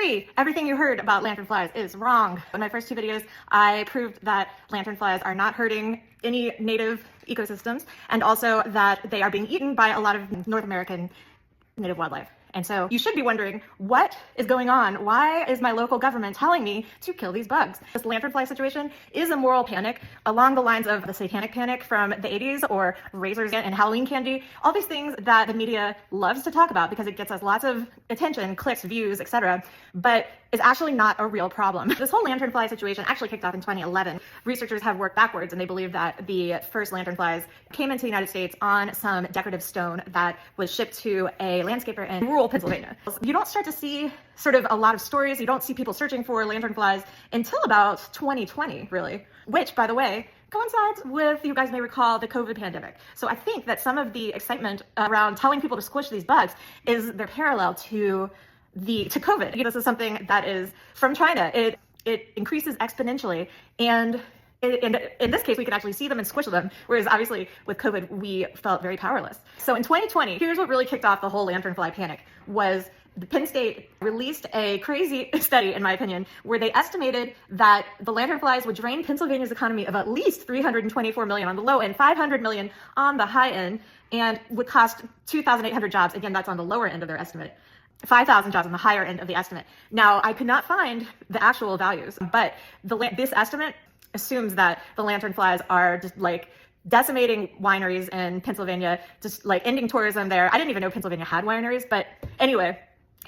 3, everything you heard about lanternflies is wrong. In my first 2 videos, I proved that lanternflies are not hurting any native ecosystems, and also that they are being eaten by a lot of North American native wildlife. And so you should be wondering, what is going on? Why is my local government telling me to kill these bugs? This lanternfly situation is a moral panic along the lines of the satanic panic from the 80s, or razors and Halloween candy, all these things that the media loves to talk about because it gets us lots of attention, clicks, views, etc. But is actually not a real problem. This whole lanternfly situation actually kicked off in 2011. Researchers have worked backwards, and they believe that the first lanternflies came into the United States on some decorative stone that was shipped to a landscaper in rural Pennsylvania. You don't start to see sort of a lot of stories, you don't see people searching for lanternflies until about 2020, really, which, by the way, coincides with, you guys may recall, the COVID pandemic. So I think that some of the excitement around telling people to squish these bugs is their parallel to COVID. This is something that is from China. It increases exponentially, and in this case, we could actually see them and squish them, whereas obviously with COVID, we felt very powerless. So in 2020, here's what really kicked off the whole lanternfly panic, was the Penn State released a crazy study, in my opinion, where they estimated that the lanternflies would drain Pennsylvania's economy of at least $324 million on the low end, $500 million on the high end, and would cost 2,800 jobs. Again, that's on the lower end of their estimate. 5,000 jobs on the higher end of the estimate. Now, I could not find the actual values, but this estimate assumes that the lanternflies are just like decimating wineries in Pennsylvania, just like ending tourism there. I didn't even know Pennsylvania had wineries, but anyway,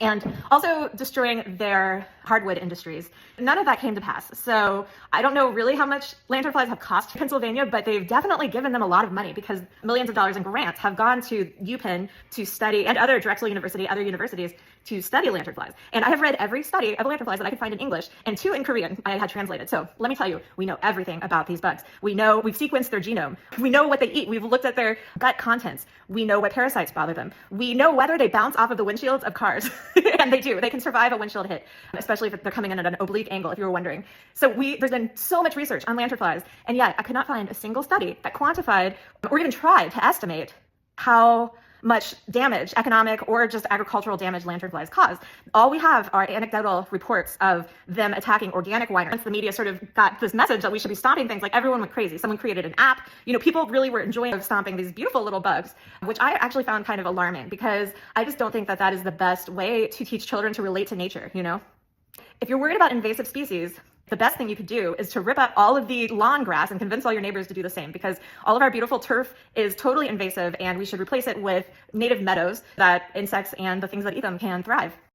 and also destroying their hardwood industries. None of that came to pass. So I don't know really how much lanternflies have cost Pennsylvania, but they've definitely given them a lot of money, because millions of dollars in grants have gone to UPenn to study, and other Drexel University, other universities, to study lanternflies. And I have read every study of lanternflies that I could find in English, and 2 in Korean I had translated. So let me tell you, we know everything about these bugs. We've sequenced their genome. We know what they eat. We've looked at their gut contents. We know what parasites bother them. We know whether they bounce off of the windshields of cars. And they do. They can survive a windshield hit, especially if they're coming in at an oblique angle, if you were wondering. So there's been so much research on lanternflies, and yet I could not find a single study that quantified or even tried to estimate how much damage, economic or just agricultural damage, lanternflies cause. All we have are anecdotal reports of them attacking organic wineries. Once the media sort of got this message that we should be stomping things, like everyone went crazy. Someone created an app. People really were enjoying stomping these beautiful little bugs, which I actually found kind of alarming, because I just don't think that that is the best way to teach children to relate to nature, If you're worried about invasive species, the best thing you could do is to rip up all of the lawn grass and convince all your neighbors to do the same, because all of our beautiful turf is totally invasive, and we should replace it with native meadows that insects and the things that eat them can thrive.